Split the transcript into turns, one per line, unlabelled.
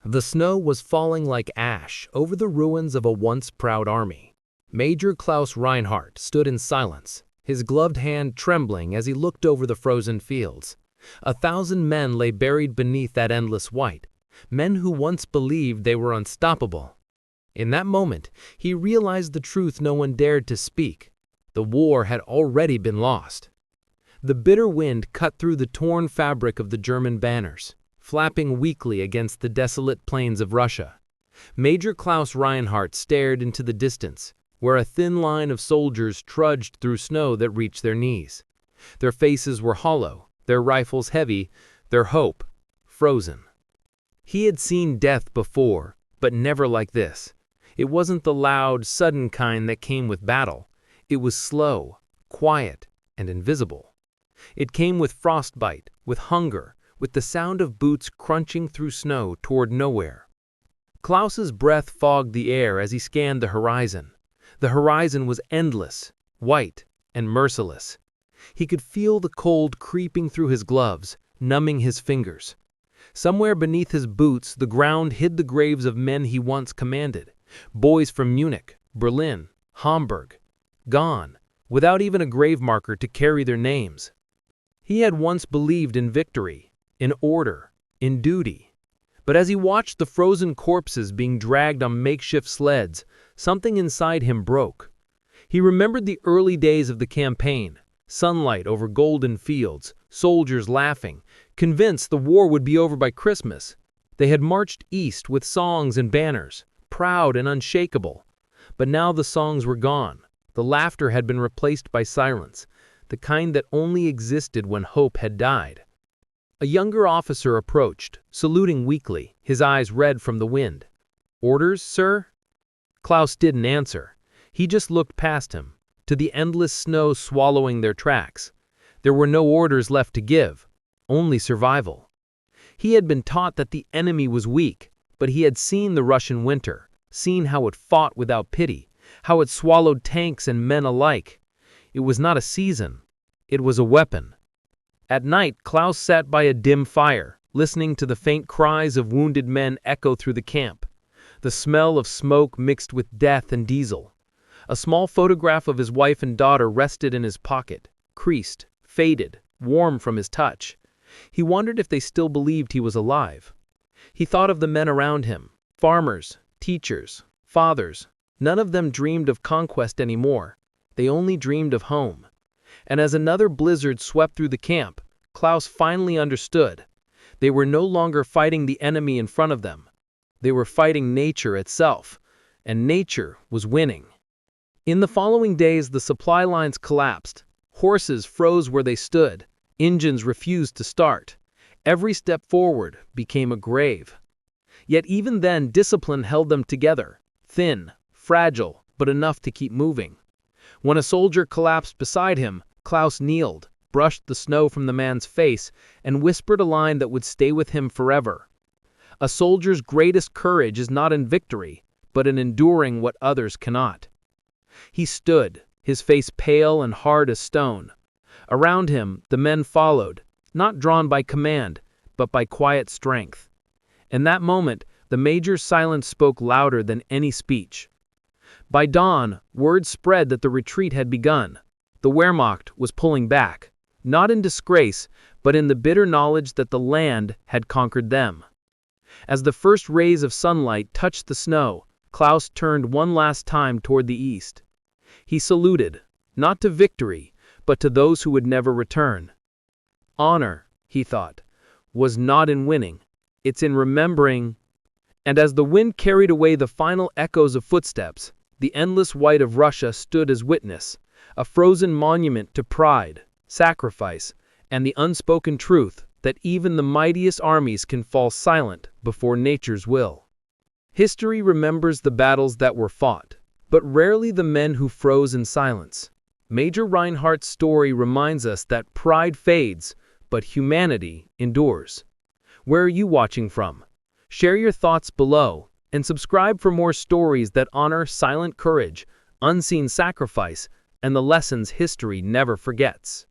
The snow was falling like ash over the ruins of a once proud army. Major Klaus Reinhardt stood in silence, his gloved hand trembling as he looked over the frozen fields. 1,000 men lay buried beneath that endless white, men who once believed they were unstoppable. In that moment, he realized the truth no one dared to speak. The war had already been lost. The bitter wind cut through the torn fabric of the German banners, flapping weakly against the desolate plains of Russia. Major Klaus Reinhardt stared into the distance, where a thin line of soldiers trudged through snow that reached their knees. Their faces were hollow, their rifles heavy, their hope frozen. He had seen death before, but never like this. It wasn't the loud, sudden kind that came with battle. It was slow, quiet, and invisible. It came with frostbite, with hunger, with the sound of boots crunching through snow toward nowhere. Klaus's breath fogged the air as he scanned the horizon. The horizon was endless, white, and merciless. He could feel the cold creeping through his gloves, numbing his fingers. Somewhere beneath his boots, the ground hid the graves of men he once commanded. Boys from Munich, Berlin, Hamburg. Gone, without even a grave marker to carry their names. He had once believed in victory, in order, in duty. But as he watched the frozen corpses being dragged on makeshift sleds, something inside him broke. He remembered the early days of the campaign, sunlight over golden fields, soldiers laughing, convinced the war would be over by Christmas. They had marched east with songs and banners, proud and unshakable. But now the songs were gone. The laughter had been replaced by silence, the kind that only existed when hope had died. A younger officer approached, saluting weakly, his eyes red from the wind. "Orders, sir?" Klaus didn't answer. He just looked past him, to the endless snow swallowing their tracks. There were no orders left to give, only survival. He had been taught that the enemy was weak, but he had seen the Russian winter, seen how it fought without pity, how it swallowed tanks and men alike. It was not a season, it was a weapon. At night, Klaus sat by a dim fire, listening to the faint cries of wounded men echo through the camp. The smell of smoke mixed with death and diesel. A small photograph of his wife and daughter rested in his pocket, creased, faded, warm from his touch. He wondered if they still believed he was alive. He thought of the men around him, farmers, teachers, fathers. None of them dreamed of conquest anymore. They only dreamed of home. And as another blizzard swept through the camp, Klaus finally understood. They were no longer fighting the enemy in front of them. They were fighting nature itself, and nature was winning. In the following days, the supply lines collapsed. Horses froze where they stood. Engines refused to start. Every step forward became a grave. Yet even then, discipline held them together, thin, fragile, but enough to keep moving. When a soldier collapsed beside him, Klaus kneeled, brushed the snow from the man's face, and whispered a line that would stay with him forever. A soldier's greatest courage is not in victory, but in enduring what others cannot. He stood, his face pale and hard as stone. Around him, the men followed, not drawn by command, but by quiet strength. In that moment, the major's silence spoke louder than any speech. By dawn, word spread that the retreat had begun. The Wehrmacht was pulling back, not in disgrace, but in the bitter knowledge that the land had conquered them. As the first rays of sunlight touched the snow, Klaus turned one last time toward the east. He saluted, not to victory, but to those who would never return. Honor, he thought, was not in winning, it's in remembering. And as the wind carried away the final echoes of footsteps, the endless white of Russia stood as witness, a frozen monument to pride, sacrifice, and the unspoken truth that even the mightiest armies can fall silent before nature's will. History remembers the battles that were fought, but rarely the men who froze in silence. Major Reinhardt's story reminds us that pride fades, but humanity endures. Where are you watching from? Share your thoughts below, and subscribe for more stories that honor silent courage, unseen sacrifice, and the lessons history never forgets.